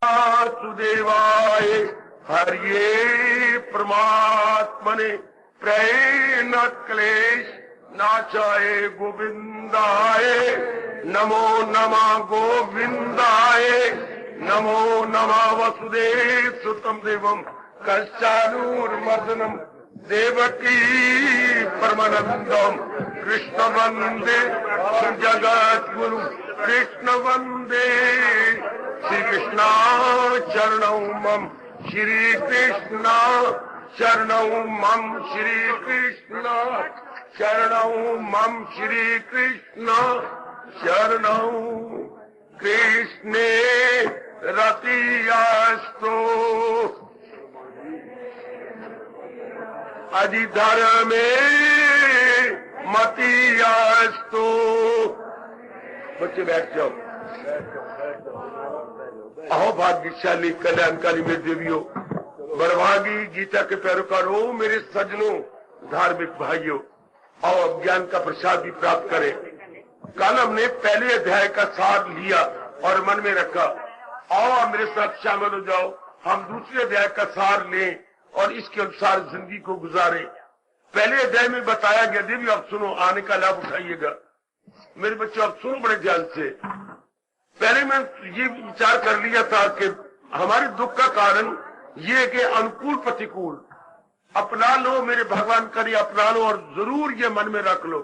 वासुदेवाय हरिये परमात्मने प्रेण क्लेश नाशाय गोविंदाय नमो नमः गोविंदाय नमो नमः वसुदेव सुतम देवम कंचानूरमर्दनम देवकी परमानंदम कृष्ण वंदे जगत गुरु कृष्ण वंदे श्री कृष्ण चरणौ मम श्री कृष्ण चरणौ मम श्री कृष्ण चरणौ मम श्री कृष्ण चरणौ कृष्णे रतियास्तो अधिधर्मे मतियास्तो। बच्चे बैठ जाओ। अहो भाग्यशाली कल्याणकारी मेरे देवियों, बड़भागी गीता के पैरोकारों, मेरे सज्जनों, धार्मिक भाइयों, और ज्ञान का प्रसाद भी प्राप्त करें। कल हमने पहले अध्याय का सार लिया और मन में रखा, और मेरे साथ शामिल हो जाओ, हम दूसरे अध्याय का सार लें और इसके अनुसार जिंदगी को गुजारें। पहले अध्याय में बताया गया, देवी अब सुनो, आने का लाभ उठाइएगा। मेरे बच्चों अब सुनो बड़े ध्यान से। पहले मैं ये विचार कर लिया था कि हमारे दुख का कारण ये कि अनुकूल प्रतिकूल अपना लो, मेरे भगवान करिए अपना लो, और जरूर ये मन में रख लो,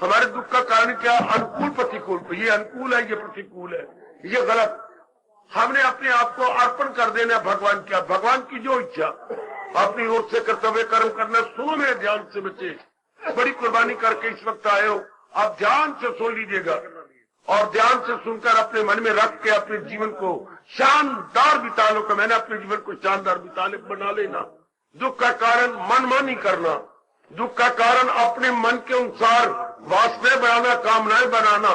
हमारे दुख का कारण क्या? अनुकूल प्रतिकूल। ये अनुकूल है, ये प्रतिकूल है, ये गलत। हमने अपने आप को अर्पण कर देना भगवान क्या, भगवान की जो इच्छा, अपनी ओर से कर्तव्य कर्म करना। सुनो मेरे ध्यान से बच्चे, बड़ी कुर्बानी करके इस वक्त आए हो, आप ध्यान से सुन लीजिएगा और ध्यान से सुनकर अपने मन में रख के अपने जीवन को शानदार बिता लो। मैंने अपने जीवन को शानदार बना लेना। दुख का कारण मनमानी करना, दुख का कारण अपने मन के अनुसार वासनाएं बनाना, कामनाएं बनाना,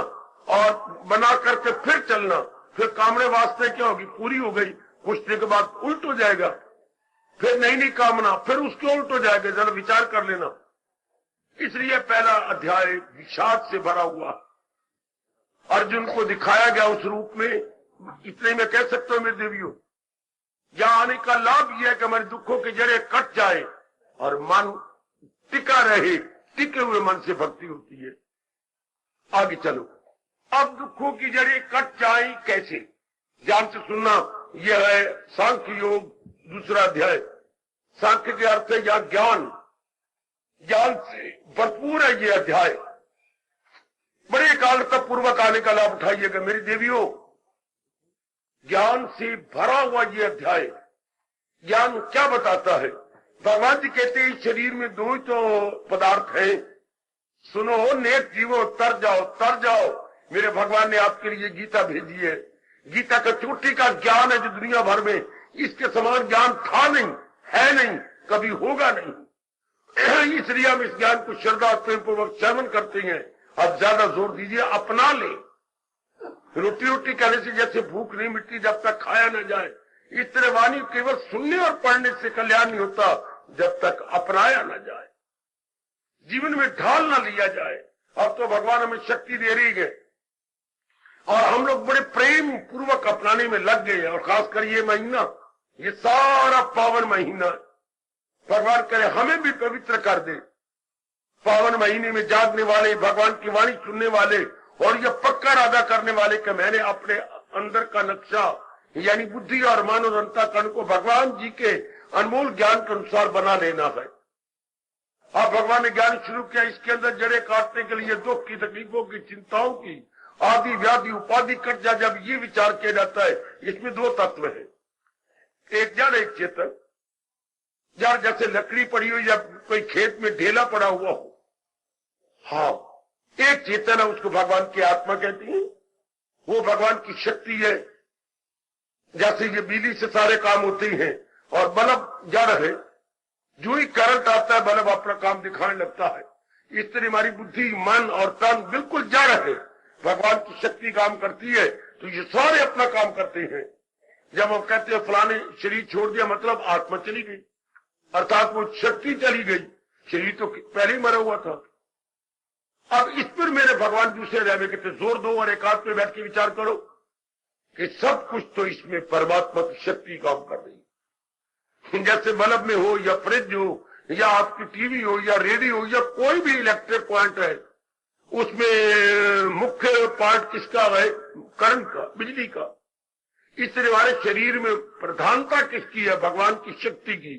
और बना करके फिर चलना। फिर कामने वास्ते क्या होगी? पूरी हो गई, कुछ देर के बाद उल्ट हो जाएगा, फिर नई कामना, फिर उसके उल्ट हो जाएगा। जरा विचार कर लेना। इसलिए पहला अध्याय विषाद से भरा हुआ। अर्जुन को दिखाया गया उस रूप में, इतने में कह सकते हो मेरे देवियों, यहां आने का लाभ यह है कि हमारे दुखों की जड़ें कट जाए और मन टिका रहे। टिके हुए मन से भक्ति होती है। आगे चलो। अब दुखों की जड़ें कट जाए कैसे? ध्यान से सुनना। यह है सांख्य योग दूसरा अध्याय। सांख्य के अर्थ है या ज्ञान, ज्ञान से भरपूर है ये अध्याय। बड़े काल तक पूर्वक आने का लाभ उठाइएगा मेरी देवियों। ज्ञान से भरा हुआ ये अध्याय। ज्ञान क्या बताता है? भगवान जी कहते हैं शरीर में दो ही तो पदार्थ है। सुनो नेक जीवो, तर जाओ, तर जाओ। मेरे भगवान ने आपके लिए गीता भेजी है। गीता का चोटी का ज्ञान है जो दुनिया भर में इसके समान ज्ञान था नहीं, है नहीं, कभी होगा नहीं। इसलिए हम इस ज्ञान को श्रद्धा प्रेम पूर्वक सेवन करते हैं। अब ज्यादा जोर दीजिए, अपना ले। रोटी रोटी कहने से जैसे भूख नहीं मिटती जब तक खाया न जाए, इस तरह वाणी केवल सुनने और पढ़ने से कल्याण नहीं होता जब तक अपनाया न जाए, जीवन में ढाल न लिया जाए। अब तो भगवान हमें शक्ति दे रही है और हम लोग बड़े प्रेम पूर्वक अपनाने में लग गए हैं। और खासकर ये महीना, ये सारा पावन महीना, भगवान करे हमें भी पवित्र कर दे। पावन महीने में जागने वाले, भगवान की वाणी सुनने वाले और ये पक्का इरादा करने वाले कि मैंने अपने अंदर का नक्शा यानी बुद्धि और मन और अंतःकरण को भगवान जी के अनमोल ज्ञान के अनुसार बना लेना है। अब भगवान ने ज्ञान शुरू किया, इसके अंदर जड़ें काटने के लिए दुख की, तकलीफों की, चिंताओं की, आदि व्याधि उपाधि कट जाए। जब ये विचार किया जाता है, इसमें दो तत्व है, एक जड़ एक चेतन। जड़ जैसे लकड़ी पड़ी हुई या कोई खेत में ढेला पड़ा हुआ हो, हाँ, एक चेतन है, उसको भगवान की आत्मा कहती है। वो भगवान की शक्ति है। जैसे ये बिजली से सारे काम होते हैं और बल्ब जड़ है, जो ही करंट आता है बल्ब अपना काम दिखाने लगता है। इस तरह हमारी बुद्धि, मन और तन बिल्कुल जड़ है, भगवान की शक्ति काम करती है तो ये सारे अपना काम करते हैं। जब हम कहते हैं फलाने शरीर छोड़ दिया, मतलब आत्मा चली गई, अर्थात वो शक्ति चली गई, शरीर तो पहले ही मरा हुआ था। अब इस पर मेरे भगवान दूसरे रहने कहते जोर दो और एकांत में बैठ के विचार करो। कि सब कुछ तो इसमें परमात्मा की शक्ति काम कर रही है। जैसे बल्ब में हो या फ्रिज हो या आपकी टीवी हो या रेडियो हो या कोई भी इलेक्ट्रिक पॉइंट है, उसमें मुख्य पार्ट किसका है? करंट का, बिजली का। इसलिए हमारे शरीर में प्रधानता किसकी है? भगवान की शक्ति की।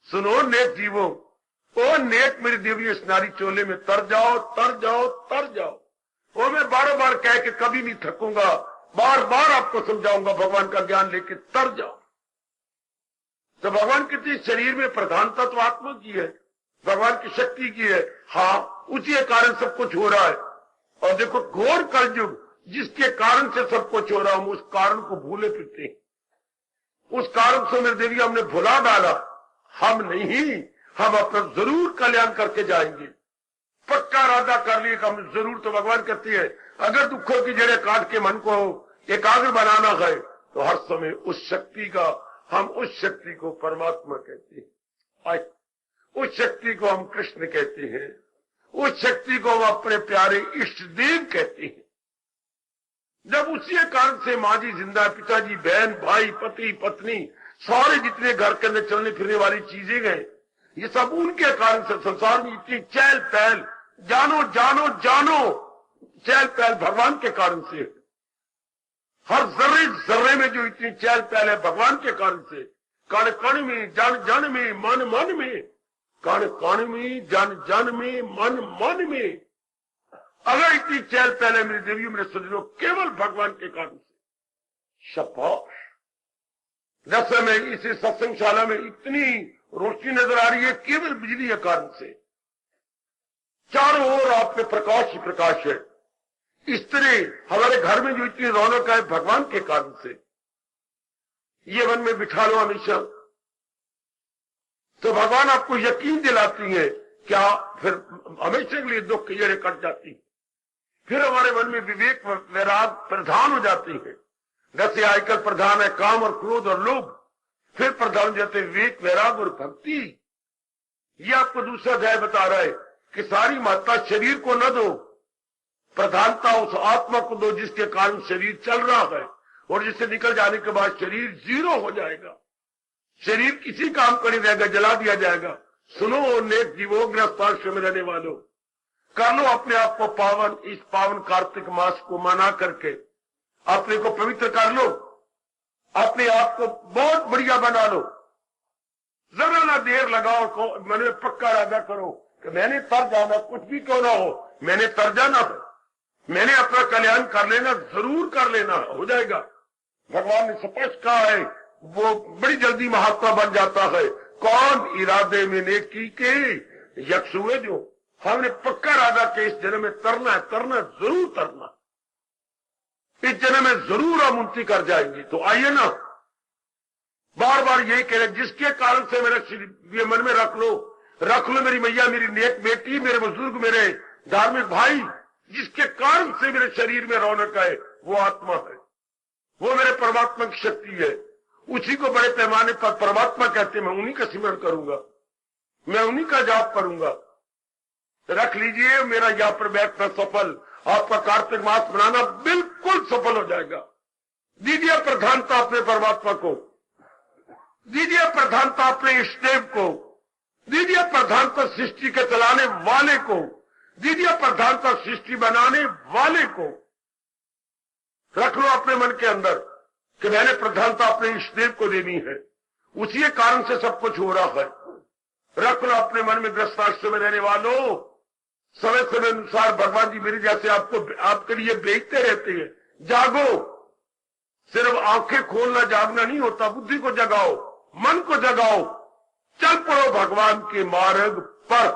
सुनो नेक जीवो, ओ नेक मेरी देवी इस नारी चोले में तर जाओ, तर जाओ, तर जाओ। वो मैं बार बार कह के कभी नहीं थकूंगा, बार बार आपको समझाऊंगा, भगवान का ज्ञान लेके तर जाओ। तो भगवान की शरीर में प्रधानता तो आत्मा की है, भगवान की शक्ति की है। हाँ, उसी कारण सब कुछ हो रहा है। और देखो घोर कलयुग, जिसके कारण से सब कुछ हो रहा, हम उस कारण को भूले फिरते हैं। उस कारण से मेरे देवी हमने भुला डाला। हम नहीं, हम अपना जरूर कल्याण करके जाएंगे। पक्का इरादा कर लिए कि हम जरूर। तो भगवान कहती है, अगर दुखों की जड़ें काट के मन को एकाग्र बनाना है तो हर समय उस शक्ति का, हम उस शक्ति को परमात्मा कहते हैं, उस शक्ति को हम कृष्ण कहते हैं, उस शक्ति को हम अपने प्यारे इष्ट देव कहते हैं। जब उसी कारण से माँ जी जिंदा, पिताजी, बहन, भाई, पति, पत्नी, सारे जितने घर के अंदर चलने फिरने वाली चीजें गए, ये सब उनके कारण से। संसार में इतनी चहल पहल, जानो जानो जानो, चहल पहल भगवान के कारण से। हर जर्रे जर्रे में जो इतनी चहल पहल है भगवान के कारण से। कण कण में, जन जन में, मन मन में, कण कण में, जन जन में, मन मन में। अगर इतनी चहल पहल है मेरी देवी, मेरे सज्जनों, केवल भगवान के कारण से। शाबाश। जैसे में इसी सत्संगशाला में इतनी रोशनी नजर आ रही है, केवल बिजली के कारण से। चारों ओर आप में प्रकाश ही प्रकाश है। इस तरह हमारे घर में जो इतनी रौनक है भगवान के कारण से। ये मन में बिठा लो हमेशा, तो भगवान आपको यकीन दिलाती है। क्या फिर हमेशा के लिए दुख की जड़ें कट जाती है। फिर हमारे मन में विवेक वैराग प्रधान हो जाती है। जैसे आजकल प्रधान है काम और क्रोध और लोभ, फिर प्रधान हो जाते विवेक वैराग और भक्ति। ये आपको दूसरा अध्याय बता रहा है कि सारी महत्ता शरीर को न दो, प्रधानता उस आत्मा को दो जिसके कारण शरीर चल रहा है, और जिससे निकल जाने के बाद शरीर जीरो हो जाएगा। शरीर किसी काम का नहीं रहेगा, जला दिया जाएगा। सुनो नेक जीवो, गृहस्थाश्रम में रहने वालों, कर लो अपने आप को पावन। इस पावन कार्तिक मास को मना करके अपने को पवित्र कर लो, अपने आप को बहुत बढ़िया बना लो। जरा ना देर लगाओ, मन में पक्का इरादा करो कि मैंने तर जाना, कुछ भी क्यों ना हो, मैंने तर जाना है, मैंने अपना कल्याण कर लेना, जरूर कर लेना, हो जाएगा। भगवान ने स्पष्ट कहा है, वो बड़ी जल्दी महात्मा बन जाता है। कौन? इरादे में नेकी के यक्ष हुए जो। हमने पक्का इरादा कि इस जन्म में तरना है, तरना जरूर तरना, इस जन्म में जरूर हम उन्नति कर जाएंगे। तो आइए ना, बार बार यही कह रहे, जिसके कारण से मेरा ये मन में रख लो मेरी मैया, मेरी नेक बेटी, मेरे बुजुर्ग, मेरे धार्मिक भाई, जिसके कारण से मेरे शरीर में रौनक है, वो आत्मा है, वो मेरे परमात्मा की शक्ति है। उसी को बड़े पैमाने पर परमात्मा कहते हैं। मैं उन्हीं का सिमरण करूंगा, मैं उन्हीं का जाप करूंगा। रख लीजिए, मेरा यहाँ पर बैठना सफल, आपका कार्तिक मास मनाना बिल्कुल सफल हो जाएगा। दीजिए प्रधानता अपने परमात्मा को, दीजिए प्रधानता अपने इष्टदेव को, दीजिए प्रधानता सृष्टि के चलाने वाले को, दीजिए प्रधानता सृष्टि बनाने वाले को। रख लो अपने मन के अंदर कि मैंने प्रधानता अपने इष्टदेव को देनी है, उसी कारण से सब कुछ हो रहा है। रख लो अपने मन में, गृहस्थाश्रम में रहने वालों, समय समय अनुसार भगवान जी मेरे जैसे आपके लिए बेचते रहते हैं। जागो, सिर्फ आंखें खोलना जागना नहीं होता, बुद्धि को जगाओ, मन को जगाओ, चल पड़ो भगवान के मार्ग पर।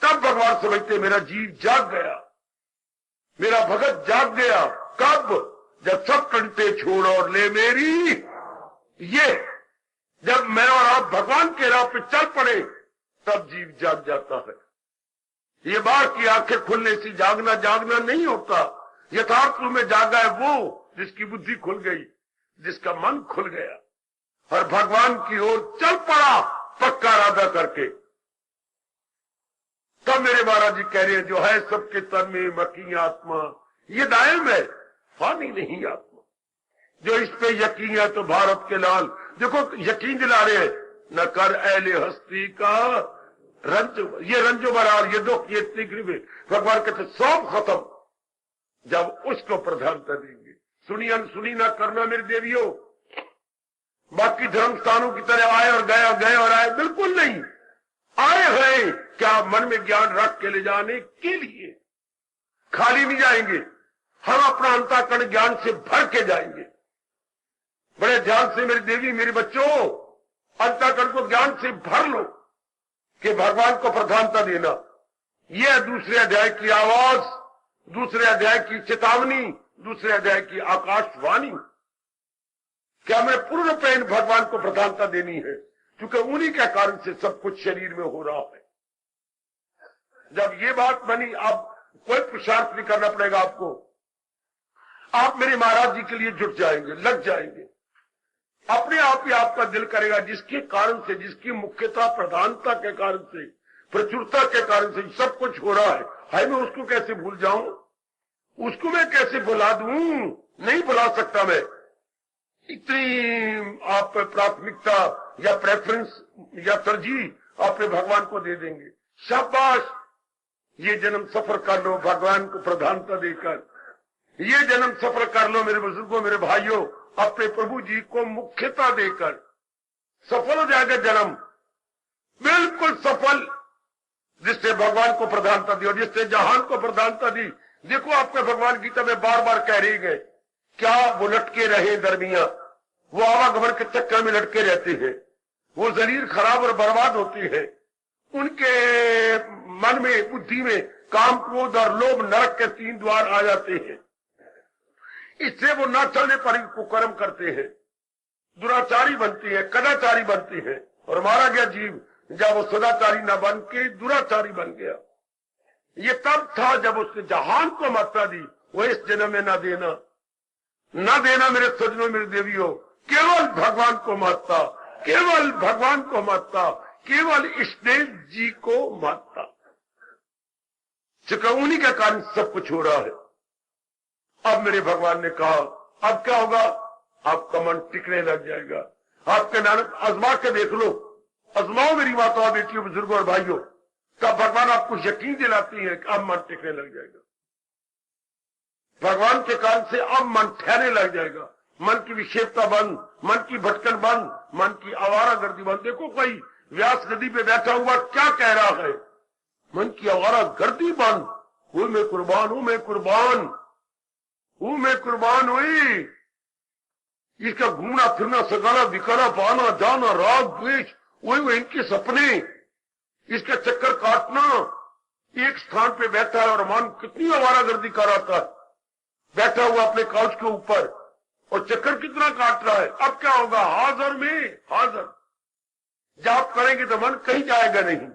तब भगवान समझते मेरा जीव जाग गया, मेरा भगत जाग गया। कब? जब सब कंटे छोड़ और ले मेरी, ये जब मैं और आप भगवान के राह पे चल पड़े, तब जीव जाग जाता है। ये बार की आंखें खुलने से जागना नहीं होता। यथार्थ रूप में जागा है वो जिसकी बुद्धि खुल गई, जिसका मन खुल गया और भगवान की ओर चल पड़ा पक्का इरादा करके। तब मेरे महाराज जी कह रहे हैं, जो है सबके तन में मकी आत्मा, ये दायम है, फानी नहीं आत्मा। जो इस पे यकीन है तो भारत के लाल देखो यकीन दिला रहे हैं, न कर ऐले हस्ती का ये रंजो बरार, ये दुख, ये तकलीफ, भगवान कहते सब खत्म जब उसको प्रधानता देंगे। सुनी अनसुनी ना करना मेरे देवियों। बाकी धर्म स्थानों की तरह आए और गए और गए और आए, बिल्कुल नहीं। आए हैं क्या मन में ज्ञान रख के ले जाने के लिए, खाली नहीं जाएंगे। हम अपना अंतःकरण ज्ञान से भर के जाएंगे। बड़े ध्यान से मेरी देवी, मेरे बच्चों, अंतःकरण को ज्ञान से भर लो कि भगवान को प्रधानता देना। यह दूसरे अध्याय की आवाज, दूसरे अध्याय की चेतावनी, दूसरे अध्याय की आकाशवाणी। क्या मैं पूर्णपेण भगवान को प्रधानता देनी है, क्योंकि उन्हीं के कारण से सब कुछ शरीर में हो रहा है। जब ये बात बनी, अब कोई पुरुषार्थ नहीं करना पड़ेगा आपको। आप मेरे महाराज जी के लिए जुट जाएंगे, लग जाएंगे। अपने आप ही आपका दिल करेगा, जिसके कारण से, जिसकी मुख्यता प्रधानता के कारण से, प्रचुरता के कारण से सब कुछ हो रहा है। हाय, मैं उसको कैसे भूल जाऊं, उसको मैं कैसे भुला दूं? नहीं भुला सकता मैं। इतनी आप प्राथमिकता या प्रेफरेंस या तरजीह आपने भगवान को दे देंगे। शाबाश, ये जन्म सफर कर लो भगवान को प्रधानता देकर। ये जन्म सफर कर लो मेरे बुजुर्गों, मेरे भाइयों, अपने प्रभु जी को मुख्यता देकर। सफल हो जाएगा जन्म, बिल्कुल सफल, जिससे भगवान को प्रधानता दी और जिससे जहान को प्रधानता दी। देखो आपके भगवान गीता में बार बार कह रही गए, क्या वो लटके रहे दरमिया, वो आवागमन के चक्कर में लटके रहते हैं, वो जलील खराब और बर्बाद होती है। उनके मन में, बुद्धि में काम, क्रोध और लोभ, नरक के 3 द्वार आ जाते हैं। इससे वो न चलने पर कुकर्म करते हैं, दुराचारी बनती है, कदाचारी बनती है। और मारा गया जीव जब वो सदाचारी न बन के दुराचारी बन गया। ये तब था जब उसने जहान को मात्रा दी। वो इस जन्म में न देना मेरे सजनों, मेरे देवियों, केवल भगवान को मानता, केवल भगवान को मानता, केवल इष्टदेव जी को मानता। उन्हीं के कारण सब कुछ हो रहा है। अब मेरे भगवान ने कहा, अब क्या होगा? आपका मन टिकने लग जाएगा। आपके नानक आजमा के देख लो, आजमाओ मेरी माताओं, बेटियों, बुजुर्गों और भाइयों। तब भगवान आपको यकीन दिलाती है कि अब मन टिकने लग जाएगा। भगवान के कारण से अब मन ठहरने लग जाएगा। मन की विक्षेपता बंद, मन की भटकन बंद, मन की आवारा गर्दी बंद। देखो कोई व्यास गद्दी पे बैठा हुआ क्या कह रहा है? मन की आवारा गर्दी बंद। हूं मैं कुर्बान, हूं मैं कुर्बान, हूं मैं कुर्बान हुई। इसका घूमना फिरना, सगाना दिखाना, पाना जाना, राग द्वेष, वही इनके सपने, इसका चक्कर काटना। एक स्थान पे बैठा है और मन कितनी आवारा गर्दी कर रहा है, बैठा हुआ अपने काउच के ऊपर, और चक्कर कितना काट रहा है। अब क्या होगा? हाजिर में हाजिर। जाप करेंगे तो मन कहीं जाएगा नहीं,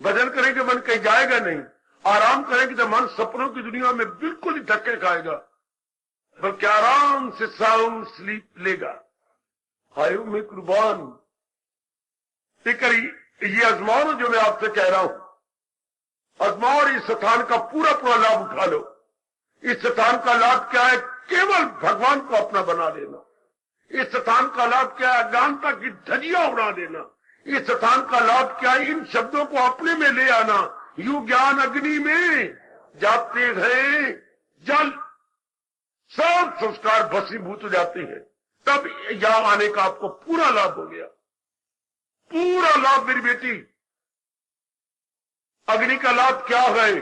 भजन करेंगे मन कहीं जाएगा नहीं, आराम करेंगे तो मन सपनों की दुनिया में बिल्कुल ही धक्के खाएगा, बल्कि आराम से साउंड स्लीप लेगा। हाय में कुर्बान। ये आजमाओ जो मैं आपसे कह रहा हूं, आजमाओ और इस स्थान का पूरा पूरा लाभ उठा लो। इस स्थान का लाभ क्या है? केवल भगवान को अपना बना लेना। इस स्थान का लाभ क्या है? अज्ञानता की धजिया उड़ा देना। इस स्थान का लाभ क्या है? इन शब्दों को अपने में ले आना। यू ज्ञान अग्नि में जाते हैं जल, सब संस्कार भस्मीभूत हो जाते हैं। तब यहां आने का आपको पूरा लाभ हो गया, पूरा लाभ। मेरी बेटी, अग्नि का लाभ क्या है?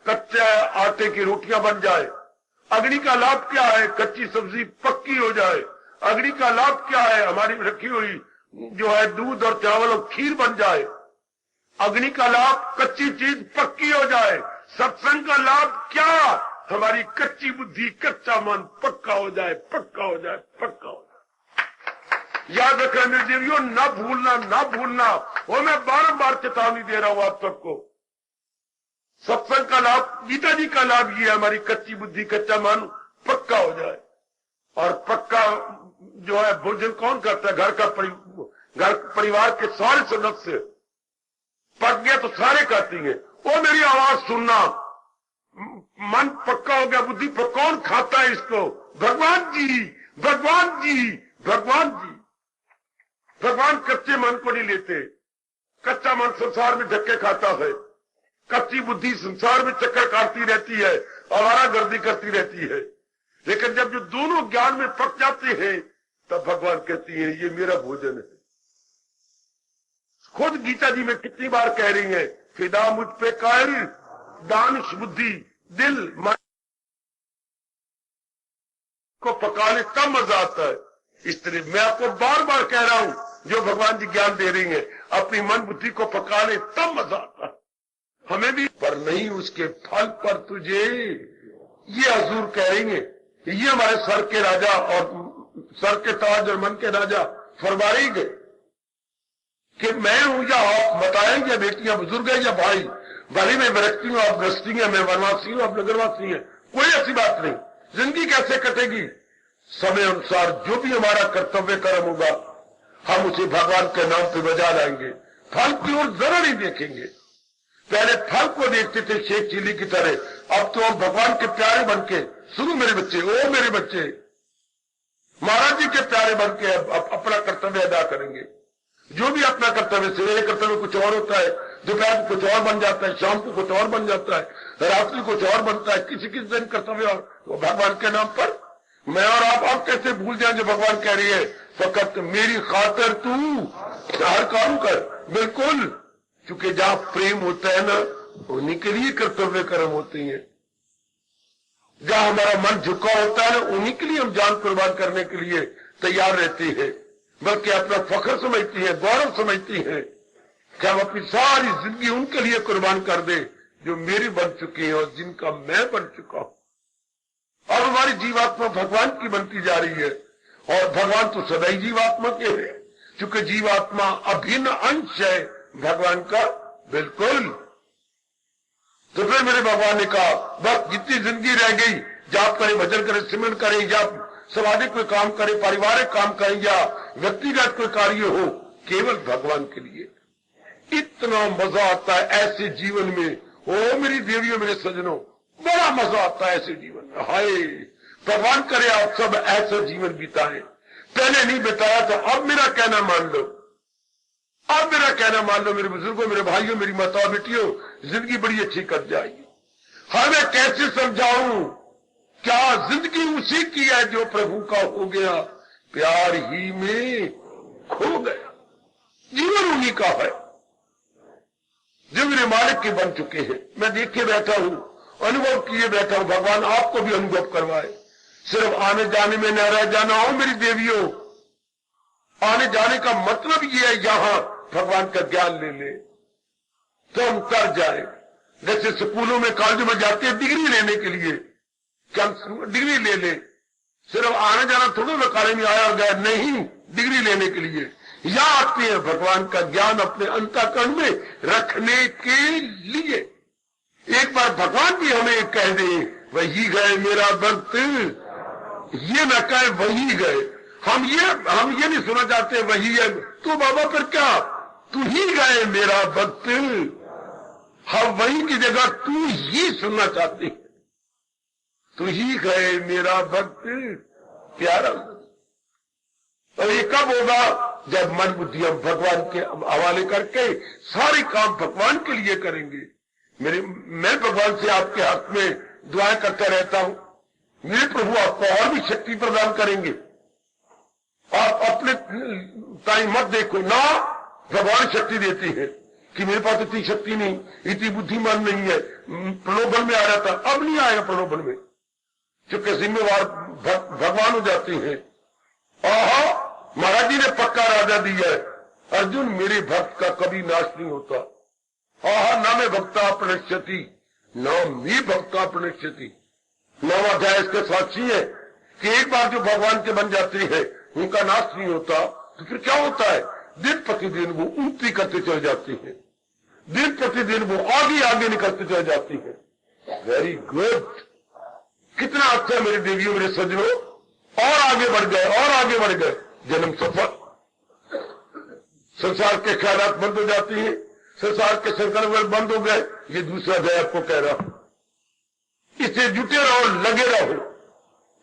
कच्चे आटे की रोटियां बन जाए। अग्नि का लाभ क्या है? कच्ची सब्जी पक्की हो जाए। अग्नि का लाभ क्या है? हमारी रखी हुई जो है दूध और चावल और खीर बन जाए। अग्नि का लाभ कच्ची चीज पक्की हो जाए। सत्संग का लाभ क्या? हमारी कच्ची बुद्धि, कच्चा मन पक्का हो जाए, पक्का हो जाए, पक्का हो जाए। याद रखना मेरे देवियों, ना भूलना, ना भूलना। वो मैं बारंबार चेतावनी दे रहा हूं आप सबको। सत्संग का लाभ, गीता जी का लाभ ये है, हमारी कच्ची बुद्धि, कच्चा मन पक्का हो जाए। और पक्का जो है भोजन कौन करता है? घर परिवार के सारे सदस्य। पक गया तो सारे कहती हैं, वो मेरी आवाज सुनना। मन पक्का हो गया, बुद्धि पर कौन खाता है इसको? भगवान जी। भगवान जी, भगवान जी, भगवान कच्चे मन को नहीं लेते। कच्चा मन संसार में धक्के खाता है, कच्ची बुद्धि संसार में चक्कर काटती रहती है, आवारागर्दी करती रहती है। लेकिन जब जो दोनों ज्ञान में पक जाते हैं तब भगवान कहती है ये मेरा भोजन है। खुद गीता जी में कितनी बार कह रही है, फिदा मुझ पे कायल, दानिश बुद्धि दिल मन को पका ले तब मजा आता है। इसलिए मैं आपको बार बार कह रहा हूं, जो भगवान जी ज्ञान दे रही है, अपनी मन बुद्धि को पका ले तब मजा आता है। हमें भी पर नहीं, उसके फल पर तुझे, ये हजूर कह रही है, ये हमारे सर के राजा और सर के ताज और मन के राजा फरमा रही गए कि मैं हूं या आप बताएं, या बेटियां बुजुर्ग है या भाई, भले मैं व्यक्ति हूं, आप गृहस्थी हैं, मैं वनवासी हूं, आप नगरवासी हैं, कोई ऐसी बात नहीं। जिंदगी कैसे कटेगी? समय अनुसार जो भी हमारा कर्तव्य कर्म होगा हम उसे भगवान के नाम पे बजा लाएंगे, फल की ओर जरा नहीं देखेंगे। पहले फल को देखते थे शेख चिल्ली की तरह, अब तो हम भगवान के प्यारे बनके, सुनो मेरे बच्चे, ओ मेरे बच्चे, महाराज जी के प्यारे बनके अपना कर्तव्य अदा करेंगे। जो भी अपना कर्तव्य, सवेरे कर्तव्य कुछ और होता है, दोपहर को कुछ और बन जाता है, शाम को कुछ और बन जाता है, रात्रि कुछ और बनता है, किसी किसी दिन कर्तव्य और तो भगवान के नाम पर। मैं और आप कैसे भूल जाएं जो भगवान कह रही है, फकत मेरी खातिर तू हर काम कर। बिल्कुल, क्योंकि जहां प्रेम होता है ना, उन्हीं के लिए कर्तव्य कर्म होते हैं। जहां हमारा मन झुका होता है ना, उन्हीं के लिए हम जान कुर्बान करने के लिए तैयार रहते हैं, बल्कि अपना फख्र समझती है, गौरव समझती है कि हम अपनी सारी जिंदगी उनके लिए कुर्बान कर दे जो मेरी बन चुकी है और जिनका मैं बन चुका हूं। और हमारी जीवात्मा भगवान की बनती जा रही है, और भगवान तो सदा ही जीवात्मा के है, क्योंकि जीवात्मा अभिन्न अंश है भगवान का। बिल्कुल। तो फिर मेरे भगवान ने कहा, बस जितनी जिंदगी रह गई, जाप करें, भजन करें, सिमरन करें, या सामाजिक कोई काम करें, पारिवारिक काम करें, या व्यक्तिगत कोई कार्य हो, केवल भगवान के लिए। इतना मजा आता है ऐसे जीवन में, ओ मेरी देवियों, मेरे सजनों, बड़ा मजा आता है ऐसे जीवन में। हाय, भगवान करे आप सब ऐसा जीवन बिताएं। पहले नहीं बिताया तो अब मेरा कहना मान लो, अब मेरा कहना मान लो मेरे बुजुर्गों, मेरे भाइयों, मेरी माताओं, बेटियों, जिंदगी बड़ी अच्छी कट जाएगी। हाँ, मैं कैसे समझाऊं? क्या जिंदगी उसी की है जो प्रभु का हो गया, प्यार ही में खो गया। जीवन उन्हीं का है जो मेरे मालिक के बन चुके हैं। मैं देखे बैठा हूं, अनुभव किए बैठा हूं, भगवान आपको भी अनुभव करवाए। सिर्फ आने जाने में न रह जाना हो मेरी देवियों। आने जाने का मतलब ये है, यहां भगवान का ज्ञान ले ले तो हम कर जाए। जैसे स्कूलों में, कॉलेजों में जाते हैं डिग्री लेने के लिए, क्या डिग्री ले ले? सिर्फ आने जाना थोड़ा ना, कॉलेज में आया गया, नहीं, डिग्री लेने के लिए यहां आते हैं भगवान का ज्ञान अपने अंतःकरण में रखने के लिए। एक बार भगवान भी हमें कह दे, वही गए मेरा भक्त, ये न कहे वही गए। हम ये नहीं सुना चाहते वही है तो बाबा, फिर क्या, तू ही गए मेरा भक्त। हम वही की जगह तू ही सुनना चाहते हैं, तू ही गए मेरा भक्त प्यारा। और ये कब होगा? जब मन बुद्धि हम भगवान के हवाले करके सारे काम भगवान के लिए करेंगे। मैं भगवान से आपके हाथ में दुआएं करता रहता हूं, मेरे प्रभु आपको और भी शक्ति प्रदान करेंगे। आप अपने टाइम मत देखो ना, भगवान शक्ति देती है कि मेरे पास इतनी शक्ति नहीं, इतनी बुद्धिमान नहीं है, प्रलोभन में आ रहा था, अब नहीं आएगा प्रलोभन में, क्योंकि जिम्मेवार भगवान हो जाते हैं। आहा, महाराज जी ने पक्का राजा दिया है, अर्जुन मेरे भक्त का कभी नाश नहीं होता। आहा, न मैं भक्ता प्रणश्यति न मी भक्ता प्रणश्यति। 9वां अध्याय इसके साक्षी है कि एक बार जो भगवान के बन जाते हैं उनका नाश नहीं होता। तो फिर क्या होता है? दिन प्रतिदिन वो उन्नति करते चले जाते हैं, दिन प्रतिदिन वो आगे आगे निकलते चले जाते हैं। वेरी गुड, कितना अच्छा मेरे देवियों, मेरे सज्जनों, और आगे बढ़ गए, और आगे बढ़ गए, जन्म सफल। संसार के ख्यालात बंद हो जाती हैं, संसार के संकल्प बंद हो गए। ये दूसरा अध्याय आपको कह रहा हूं, इससे जुटे रहो, लगे रहो,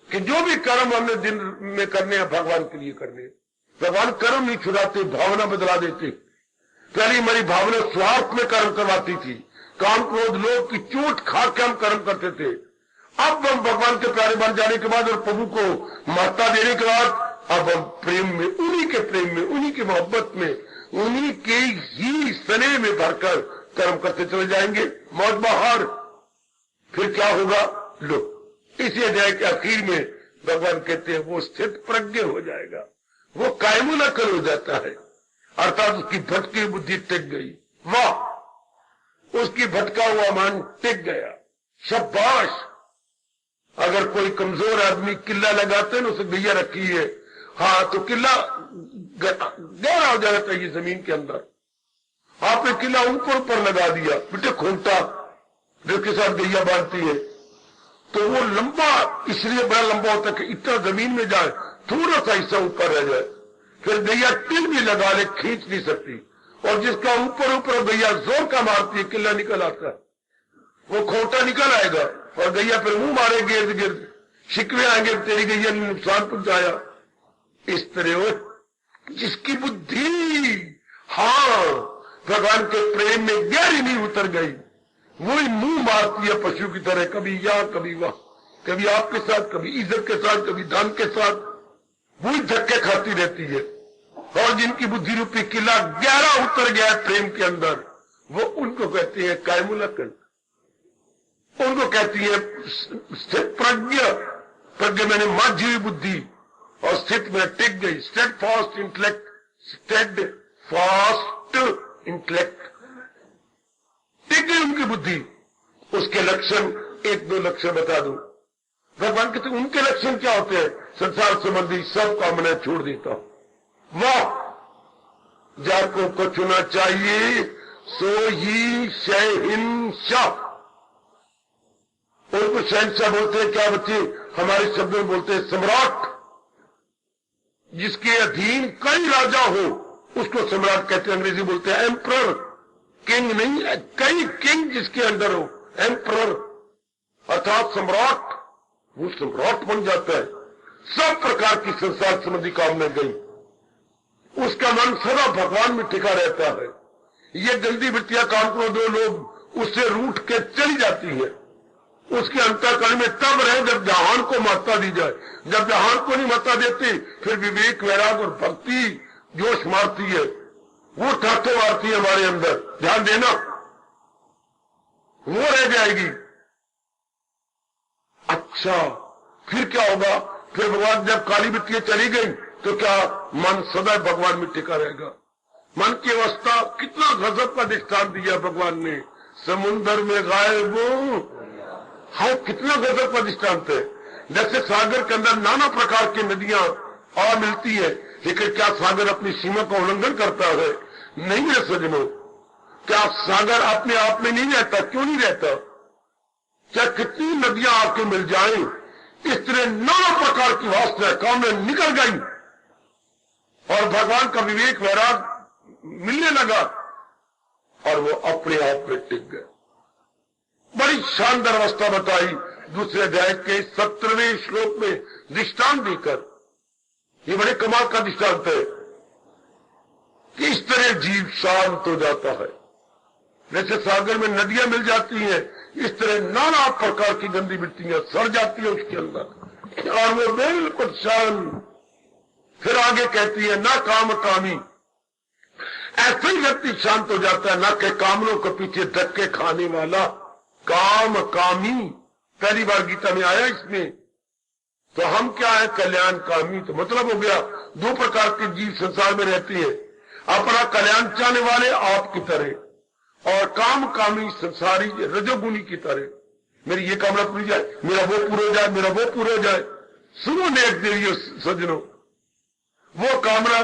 कि जो भी कर्म हमने दिन में करने हैं भगवान के लिए करने हैं। भगवान कर्म नहीं छुड़ाते, भावना बदला देते। पहले हमारी भावना स्वार्थ में कर्म करवाती थी, काम क्रोध लोग की चोट खा के हम कर्म करते थे। अब हम भगवान के प्यारे बन जाने के बाद और प्रभु को महत्ता देने के बाद अब हम प्रेम में, उन्हीं के प्रेम में, उन्हीं की मोहब्बत में, उन्हीं के ही स्नेह में भरकर कर्म करते चले जाएंगे। मौत बाहर फिर क्या होगा? लो, इसी अध्याय के आखिर में भगवान कहते हैं वो स्थित प्रज्ञ हो जाएगा, वो कायमुनकल हो जाता है, अर्थात उसकी भटकी बुद्धि टिक गई। वाह, उसकी भटका हुआ मन टिक गया। शाबाश। अगर कोई कमजोर आदमी किला लगाते ना, उसे गैया रखी है, हाँ, तो किला गहरा हो जाना चाहिए जमीन के अंदर। आपने किला ऊपर लगा दिया, बेटे खोटा जिसके साथ गैया बांधती है, तो वो लंबा इसलिए बड़ा लंबा होता है कि इतना जमीन में जाए, थोड़ा सा हिस्सा ऊपर रह जाए, फिर गैया टिल भी लगा ले, खींच नहीं सकती। और जिसका ऊपर गैया जोर का मारती है, किला निकल आता है, वो खोटा निकल आएगा और गैया फिर मुंह मारे गिर्द गिर्द, शिकवे आएंगे, तेरी गैया ने नुकसान पहुंचाया। इस तरह वो जिसकी बुद्धि हाँ भगवान के प्रेम में गहरी नहीं उतर गई, वही मुंह मारती है पशु की तरह, कभी यहाँ कभी वहां, कभी आपके साथ, कभी इज्जत के साथ, कभी धन के साथ, वही धक्के खाती रहती है। और जिनकी बुद्धि रूपी किला गहरा उतर गया है प्रेम के अंदर, वो उनको कहते हैं कायमुनकल, उनको कहती है स्थित प्रज्ञ। प्रज्ञ मैंने मझी हुई बुद्धि, और स्थित में टिक गई। Steadfast intellect, steadfast intellect, टिक गई उनकी बुद्धि। उसके लक्षण, एक दो लक्षण बता दूं। भगवान कहते उनके लक्षण क्या होते हैं? संसार संबंधी सब कामनाएं छोड़ देता। वाह, जाको को चुना चाहिए सो ही शहंशाह। उनको शहंशाह बोलते हैं। क्या बच्चे हमारे शब्दों में बोलते हैं? सम्राट। जिसके अधीन कई राजा हो उसको सम्राट कहते हैं। अंग्रेजी बोलते हैं एम्परर, किंग नहीं, कई किंग जिसके अंडर हो, एम्परर अर्थात सम्राट, वो सम्राट बन जाता है। सब प्रकार की संसार संबंधी कामना गई, उसका मन सदा भगवान में टिका रहता है। ये गंदी वृत्तियां काम करो दो लोग उससे रूठ के चली जाती है। उसके अंतःकरण में तब रहे जब जहान को महत्ता दी जाए। जब जहान को नहीं महत्ता देती, फिर विवेक, वैराग और भक्ति जोश मारती है, वो ठाठे मारती है हमारे अंदर। ध्यान देना, वो रह जाएगी। अच्छा, फिर क्या होगा? फिर भगवान जब काली वृत्तियां चली गई तो क्या मन सदा भगवान में टिका रहेगा। मन की अवस्था, कितना गजब का दृष्टांत दिया भगवान ने। समुन्द्र में गायब हाँ, कितना गजब का दृष्टांत है। जैसे सागर के अंदर नाना प्रकार की नदियां आ मिलती है, लेकिन क्या सागर अपनी सीमा का उल्लंघन करता है? नहीं मेरे सज्जनों, क्या सागर अपने आप में नहीं रहता? क्यों नहीं रहता? क्या कितनी नदियां आके मिल जाएं, इस तरह नाना प्रकार की वासना कामना निकल गई और भगवान का विवेक, वैराग मिलने लगा और वो अपने आप में टिक गए। बड़ी शानदार अवस्था बताई दूसरे अध्याय के 17वें श्लोक में दृष्टांत देकर। ये बड़े कमाल का दृष्टांत है कि इस तरह जीव शांत हो जाता है। जैसे सागर में नदियां मिल जाती हैं, इस तरह नाना प्रकार की गंदी वृत्तियां सड़ जाती है उसके अंदर और वो बिल्कुल शांत। फिर आगे कहती है ना काम कामी, ऐसे ही व्यक्ति शांत हो जाता है, ना कि कामनों के पीछे धक्के खाने वाला। काम कामी पहली बार गीता में आया इसमें। तो हम क्या है? कल्याण कामी। तो मतलब हो गया दो प्रकार के जीव संसार में रहती है, अपना कल्याण चाहने वाले आपकी तरह और काम कामी संसारी रजोगुनी की तरह। मेरी ये कामना पूरी जाए, मेरा वो पूरा हो जाए, मेरा वो पूरा हो जाए। सुनो नेक देवियों सज्जनों, वो कामना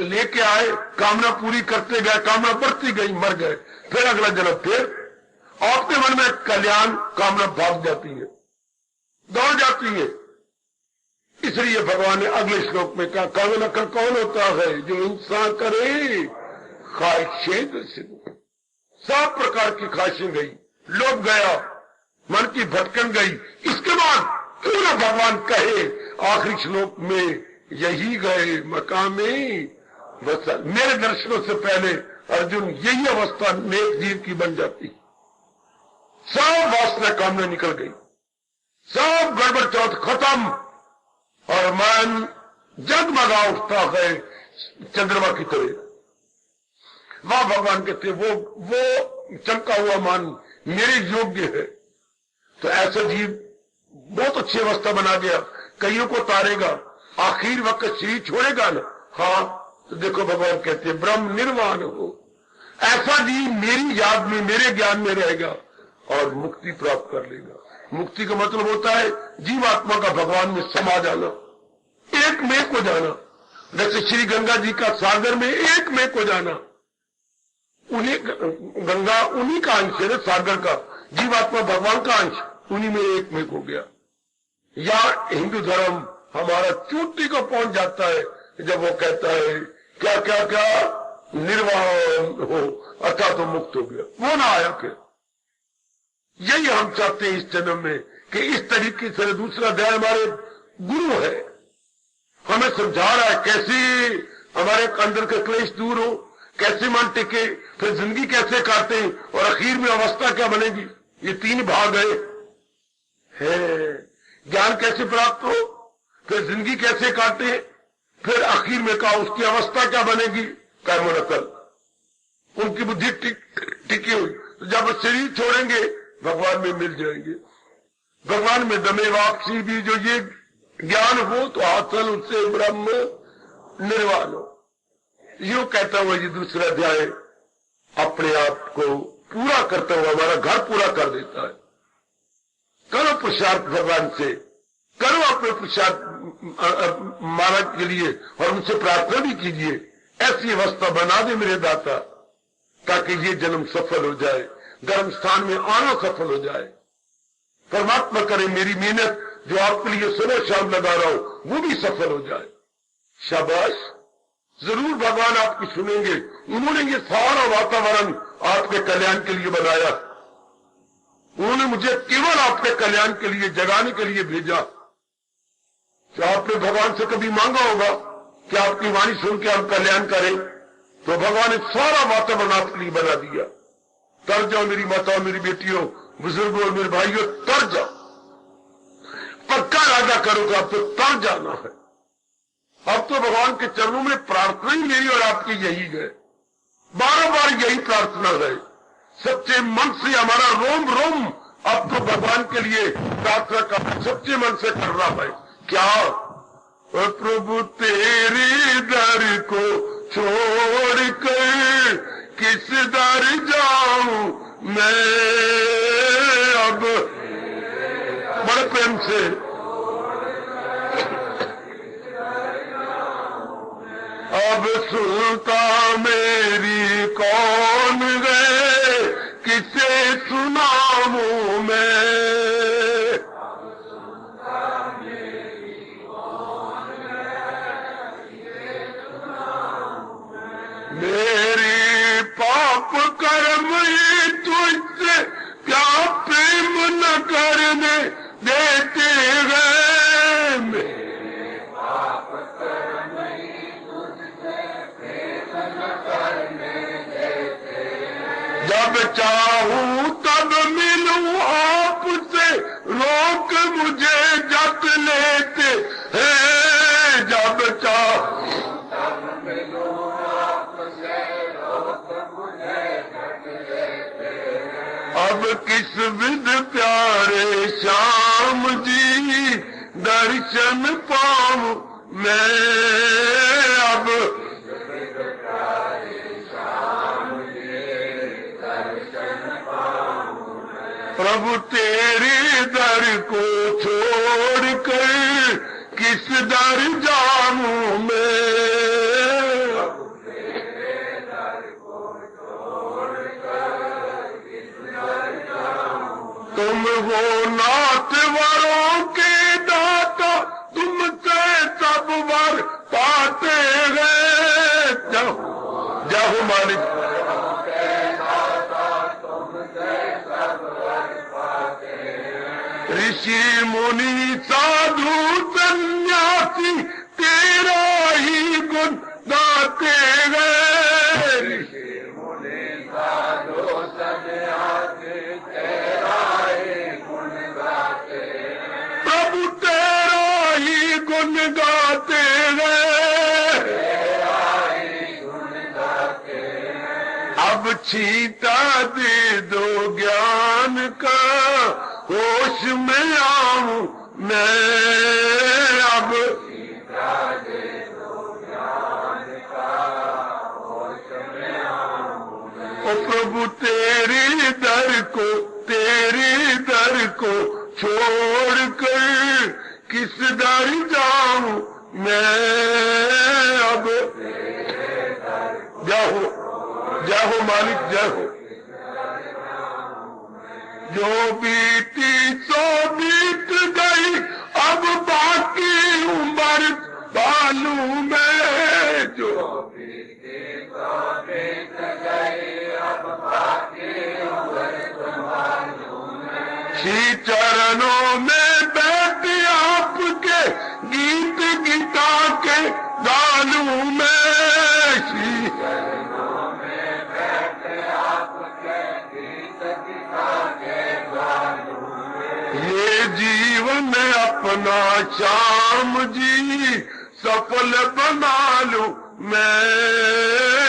लेके आए, कामना पूरी करते गए, कामना बढ़ती गई, मर गए। फिर अगला जन्म, फिर आपके मन में कल्याण कामना भाग जाती है, दौड़ जाती है। इसलिए भगवान ने अगले श्लोक में कहा कामना कौन होता है? जो हिंसा करे, ख्वाहिशें सिद्ध। सब प्रकार की ख्वाहिशें गई, लोभ गया, मन की भटकन गई। इसके बाद क्यों ना भगवान कहे आखिरी श्लोक में, यही गए मकामे बस। मेरे दर्शनों से पहले अर्जुन यही अवस्था नेक जीव की बन जाती, सब वासना कामना निकल गई, सब गड़बड़ चौथ खत्म और मन जगमगा उठता है चंद्रमा की तरह। वह भगवान कहते वो चमका हुआ मान मेरे योग्य है। तो ऐसा जीव बहुत अच्छी अवस्था बना गया, कईयों को तारेगा, आखिर वक्त शरीर छोड़ेगा ना। हाँ, तो देखो भगवान कहते हैं ब्रह्म निर्वाण हो, ऐसा जीव मेरी याद में मेरे ज्ञान में रहेगा और मुक्ति प्राप्त कर लेगा। मुक्ति का मतलब होता है जीवात्मा का भगवान में समा जाना, एक में को जाना। जैसे श्री गंगा जी का सागर में एक में को जाना, उन्हें गंगा उन्हीं का अंश है, सागर का, जीवात्मा भगवान का अंश, उन्हीं में एक में हो गया। या हिंदू धर्म हमारा चोटी को पहुंच जाता है जब वो कहता है क्या क्या क्या निर्वाण हो, अर्थात तो मुक्त हो गया, वो ना आया फिर। यही हम चाहते हैं इस जन्म में कि इस तरीके से दूसरा अध्याय हमारे गुरु है, हमें समझा रहा है कैसे हमारे अंदर के क्लेश दूर हो, कैसे मन टिके, फिर जिंदगी कैसे काटे और आखिर में अवस्था क्या बनेगी। ये तीन भाग है ज्ञान कैसे प्राप्त हो, फिर जिंदगी कैसे काटे, फिर आखिर में कहा उसकी अवस्था क्या बनेगी, कर्म नकल, उनकी बुद्धि टिकी हुई। तो जब शरीर छोड़ेंगे भगवान में मिल जाएंगे। भगवान में दमे वापसी भी जो ये ज्ञान हो तो हासिल उससे ब्रह्म निर्वाण हो। यूं कहता हुआ ये दूसरा अध्याय अपने आप को पूरा करता हुआ हमारा घर पूरा कर देता है। करो पुरुषार्थ भगवान से, करो अपने पुरुषार्थ महाराज के लिए और उनसे प्रार्थना भी कीजिए, ऐसी अवस्था बना दे मेरे दाता ताकि ये जन्म सफल हो जाए, धर्म स्थान में आना सफल हो जाए। परमात्मा करे मेरी मेहनत जो आपके लिए सुबह शाम लगा रहा हूं वो भी सफल हो जाए। शाबाश, जरूर भगवान आपकी सुनेंगे। उन्होंने ये सारा वातावरण आपके कल्याण के लिए बनाया, उन्होंने मुझे केवल आपके कल्याण के लिए जगाने के लिए भेजा। तो आपने भगवान से कभी मांगा होगा कि आपकी वाणी सुन के हम कल्याण करें, तो भगवान ने सारा वातावरण आपके लिए बना दिया। तर जाओ मेरी माताओं, मेरी बेटियों, बुजुर्गों और मेरे भाइयों, तर जाओ, पक्का इरादा करो कि अब तो तर जाना है। अब तो भगवान के चरणों में प्रार्थना ही मेरी और आपकी यही है, बार बार यही प्रार्थना है, सच्चे मन से हमारा रोम रोम अब तो भगवान के लिए प्रार्थना कर सच्चे मन से कर रहा है। क्या प्रभु तेरे दर को छोड़ कर किस दर जाऊं मैं, अब बड़े प्रेम से अब सुनता मेरी कौन है, किसे सुनाऊं मैं, मेरी पाप कर्म ही तुझसे क्या प्रेम न करने देते हैं, मेरे पाप कर्म ही तुझसे प्रेम न करने देते हैं, जब चाहूं तब मिलूं आपसे, रोक मुझे जत लेते हैं, जब चाहूं तब मिलूं अब किस विध प्यारे श्याम जी दर्शन पाऊं मैं, अब प्रभु तेरे दर को छोड़ कर किस दर जाऊं मैं, तुम हो नाथ वरों के दाता, तुमसे सब वर पाते हैं, जाओ मालिक, ऋषि मुनि साधु सन्यासी तेरा ही गुण गाते गए। ऋषि मुनि साधु सन्यासी तेरा ही गुण गाते गए। प्रभु तेरा ही गुण गाते गए। तेरा ही गुण गाते गए। अब छींटा दे दो ज्ञान का, होश में आऊं मैं। अब छींटा दे दो ज्ञान का, होश में आऊं मैं। ओ प्रभु तेरे दर को छोड़कर किस दर जाऊं मैं। अब जय हो मालिक, जय हो। जो बीती सो बीत गई, अब बाकी उम्र बालू में। जो बीती सो बीत गई, अब बाकी उम्र बालू में। श्री चरणों में बैठ आपके गीत गीता के गालू में। श्री चरणों में बैठ आपके गीत गीता के गालू में। ये जीवन अपना श्याम जी सफल बना लूं मैं।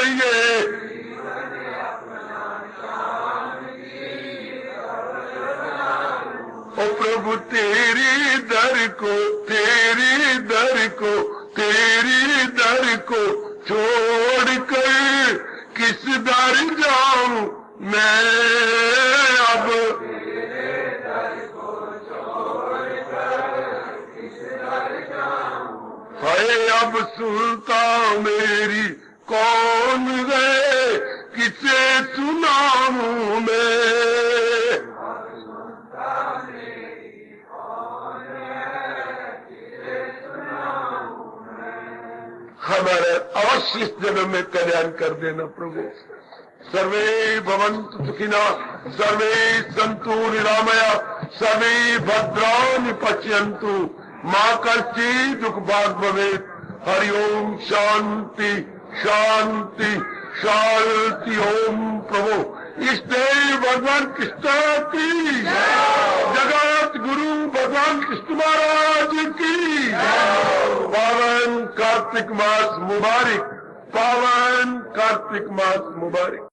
ये जीवन अपना श्याम जी सफल बना लूं। ओ प्रभु तेरी दर को छोड़कर किस दर जाऊं मैं। अब तेरे दर को छोड़कर किस दर जाऊं। है अब सुनता मेरी कौन है, किसे सुनाऊं मैं। हमारे अवश्य इस जन्म में कल्याण कर देना प्रभु। सर्वे भवन्तु सुखिनः, सर्वे सन्तु निरामया, सर्वे भद्राणि पश्यन्तु, मा कश्चित् दुःखभाग् भवेत्। हरि ओम शांति शांति शांति। ओम प्रभु इष्टदेव भगवान कृष्ण की, जगत गुरु भगवान कृष्ण महाराज की। पावन कार्तिक मास मुबारक, पावन कार्तिक मास मुबारक।